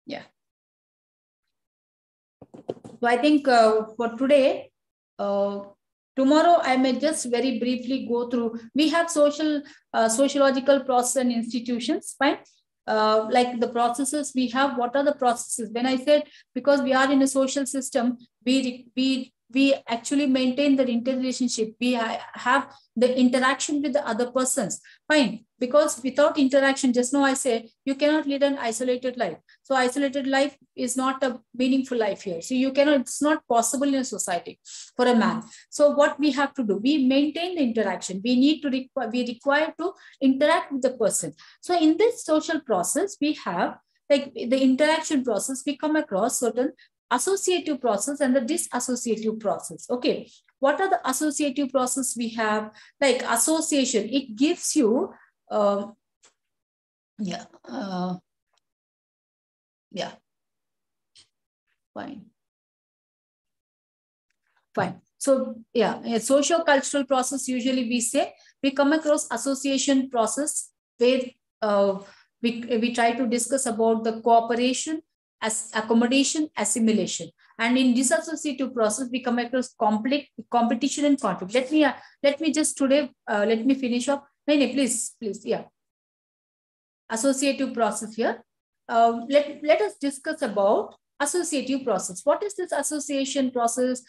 Yeah. So I think for today, tomorrow I may just very briefly go through. We have sociological process and institutions, fine. Like the processes we have. What are the processes? When I said, because we are in a social system, we actually maintain the interrelationship. We have the interaction with the other persons. Fine. Because without interaction, just now I said, you cannot lead an isolated life. So isolated life is not a meaningful life here. So you cannot, it's not possible in a society for a man. So what we have to do, we maintain the interaction. We require to interact with the person. So in this social process, we have like the interaction process, we come across certain associative process and the disassociative process. Okay. What are the associative process we have? Like association, it gives you, yeah. Fine. So yeah, a socio-cultural process, usually we say, we come across association process where we try to discuss about the cooperation, as accommodation, assimilation. And in disassociative process, we come across conflict, competition, and conflict. Let me just today, let me finish up. No, please, yeah. Associative process here. Let us discuss about associative process. What is this association process?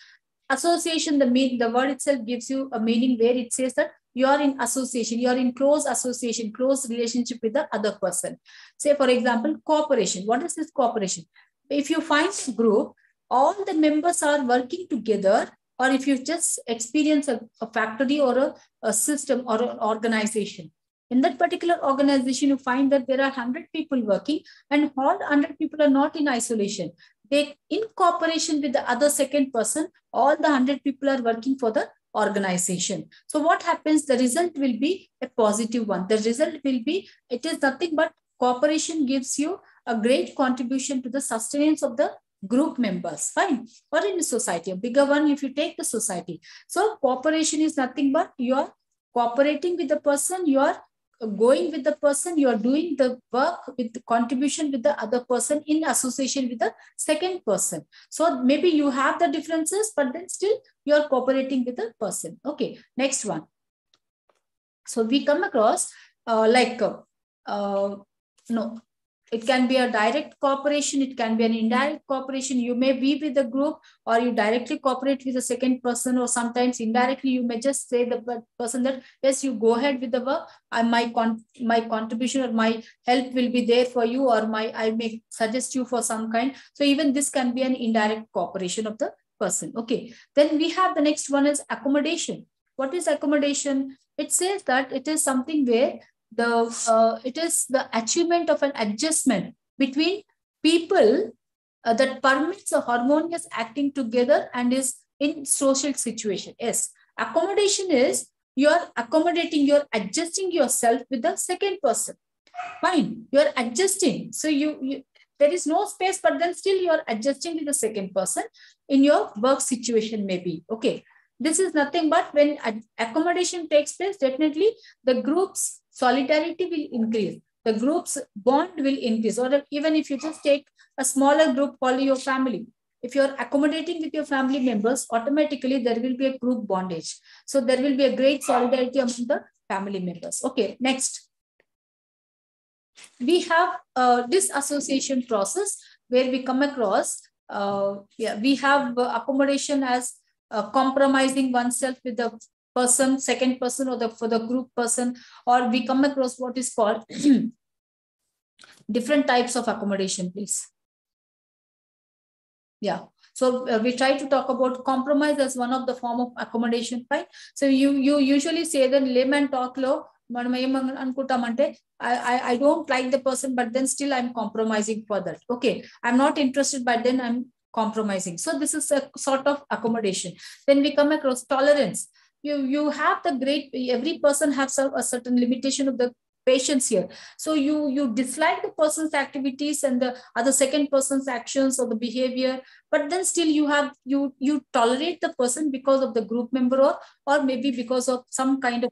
Association, the word itself gives you a meaning where it says that you are in association, you are in close association, close relationship with the other person. Say, for example, cooperation. What is this cooperation? If you find a group, all the members are working together, or if you just experience a factory or a system or an organization, In that particular organization, you find that there are 100 people working, and all 100 people are not in isolation. They, in cooperation with the other second person, all the 100 people are working for the organization. So what happens? The result will be a positive one. The result will be, it is nothing but cooperation gives you a great contribution to the sustenance of the group members, fine, or in a society, a bigger one if you take the society. So cooperation is nothing but you are cooperating with the person, you are going with the person, you are doing the work with the contribution with the other person in association with the second person. So maybe you have the differences, but then still you are cooperating with the person. Okay, next one. So we come across no, it can be a direct cooperation, it can be an indirect cooperation. You may be with the group, or you directly cooperate with the second person, or sometimes indirectly you may just say the person that, yes, you go ahead with the work, and my contribution or my help will be there for you, or I may suggest you for some kind. So even this can be an indirect cooperation of the person. Okay, then we have the next one is accommodation. What is accommodation? It says that it is something where it is the achievement of an adjustment between people that permits a harmonious acting together and is in social situation. Yes, accommodation is you're accommodating, you're adjusting yourself with the second person. Fine, you're adjusting. So you there is no space, but then still you're adjusting with the second person in your work situation maybe. Okay, this is nothing but when accommodation takes place, definitely the group's solidarity will increase, the group's bond will increase. Or even if you just take a smaller group called your family, if you're accommodating with your family members, automatically there will be a group bondage. So there will be a great solidarity among the family members. Okay, next. We have this association process where we come across, we have accommodation as compromising oneself with the person, second person, or for the group person, or we come across what is called different types of accommodation, please. Yeah. So we try to talk about compromise as one of the form of accommodation, right? So you usually say that layman talk low. I don't like the person, but then still I'm compromising for that. Okay, I'm not interested, but then I'm compromising. So this is a sort of accommodation. Then we come across tolerance. You have the great, every person has a certain limitation of the patience here. So you dislike the person's activities and the other second person's actions or the behavior, but then still you tolerate the person because of the group member, or maybe because of some kind of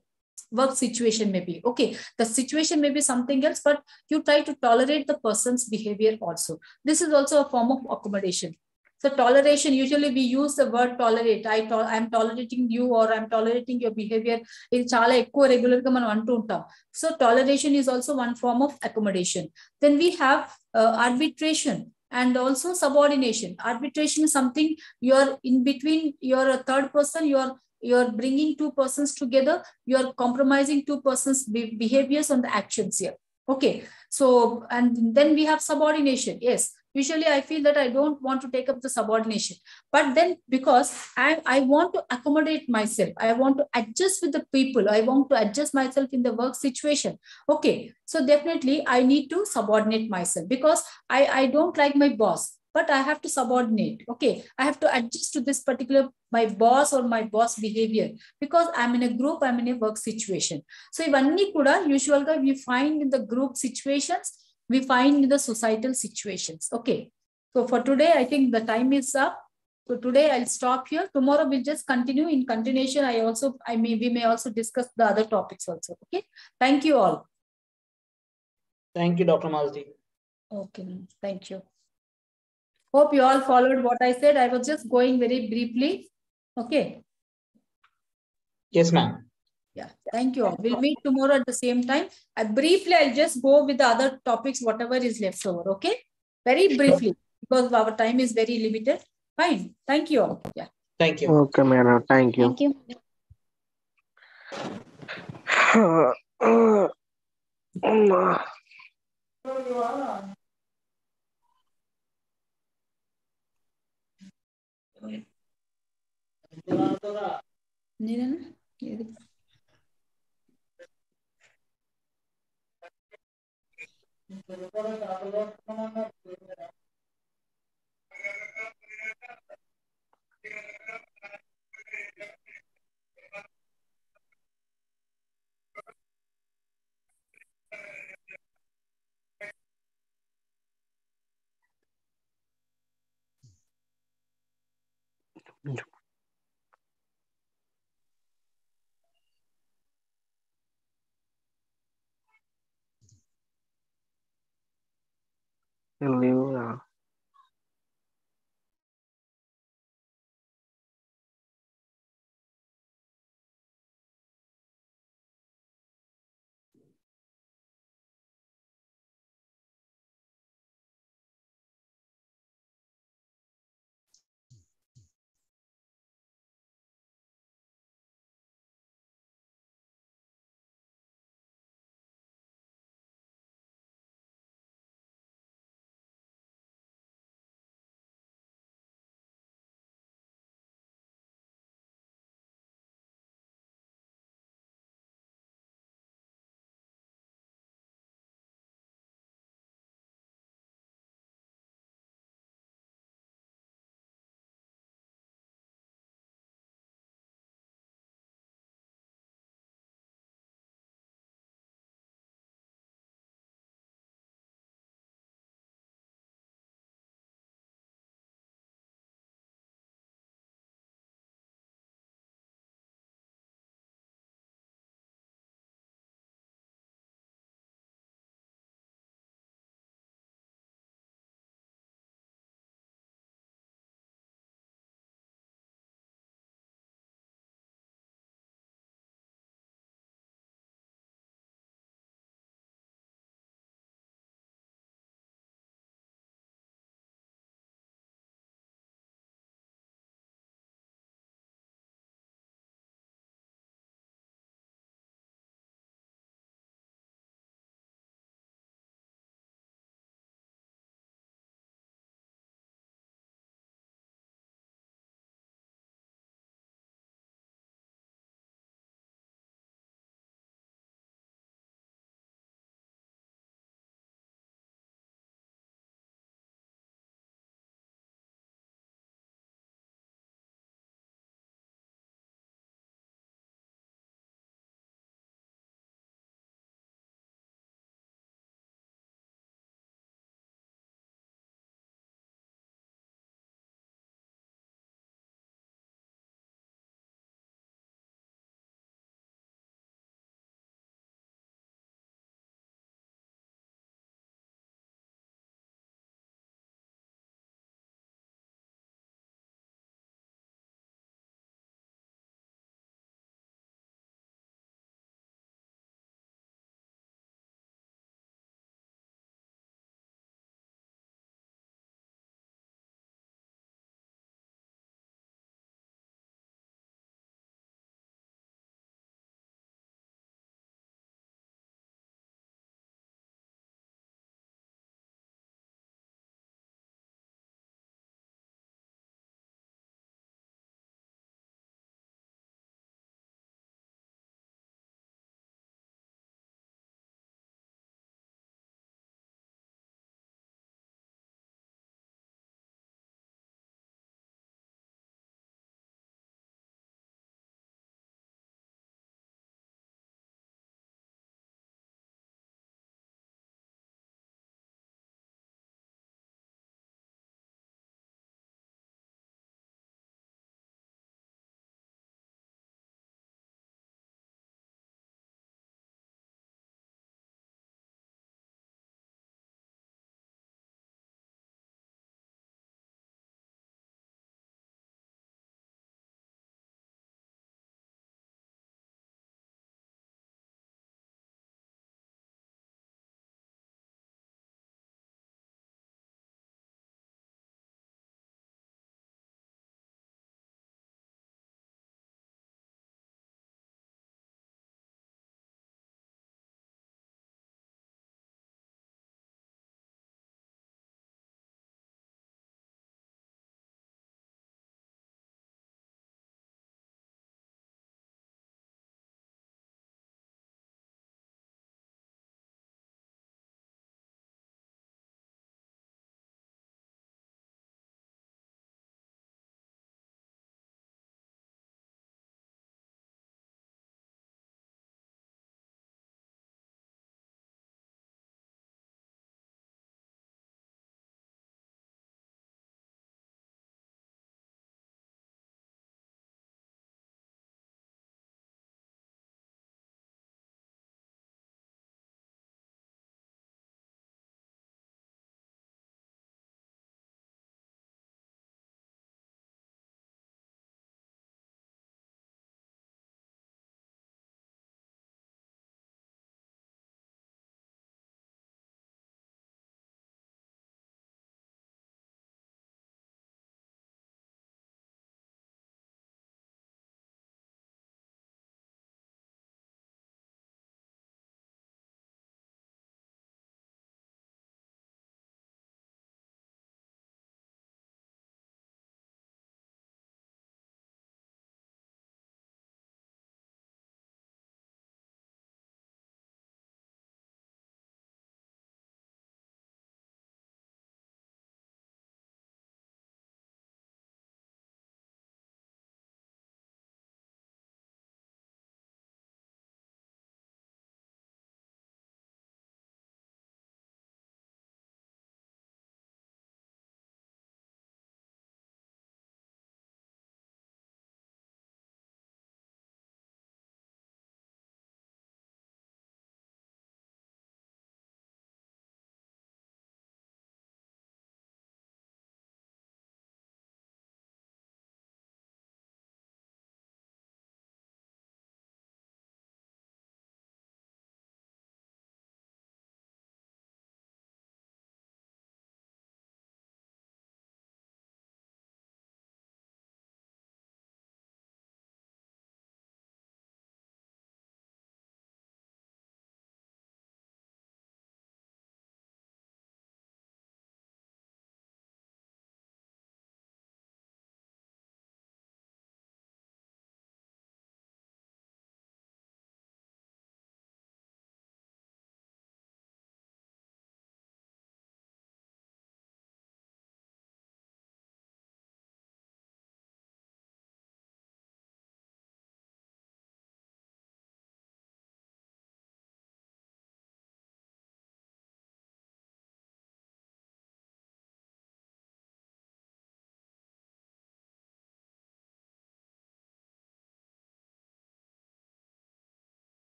work situation maybe. Okay, the situation may be something else, but you try to tolerate the person's behavior also. This is also a form of accommodation. So toleration, usually we use the word tolerate. I'm tolerating you, or I'm tolerating your behavior. It's chala ekkuva regular ga manam antu untam. So toleration is also one form of accommodation. Then we have arbitration and also subordination. Arbitration is something you're in between, you're a third person, you're bringing two persons together, you're compromising two persons behaviors on the actions here. Okay, so and then we have subordination. Yes, usually I feel that I don't want to take up the subordination, but then because I want to accommodate myself, I want to adjust with the people, I want to adjust myself in the work situation. Okay, so definitely I need to subordinate myself because I don't like my boss, but I have to subordinate. Okay, I have to adjust to this particular my boss or my boss behavior because I'm in a group, I'm in a work situation. So ivanni kuda usually we find in the group situations, we find in the societal situations. Okay, so for today I think the time is up. So today I'll stop here. Tomorrow we'll just continue. In continuation, we may also discuss the other topics also. Okay, thank you all. Thank you, Dr. Malti. Okay, thank you. Hope you all followed what I said. I was just going very briefly. Okay. Yes, ma'am. Yeah, thank you all. We'll meet tomorrow at the same time. Briefly, I'll just go with the other topics, whatever is left over. Okay. Very briefly, because our time is very limited. Fine. Thank you all. Yeah. Thank you. Okay, madam. Thank you. Thank you. Nirana? lưu là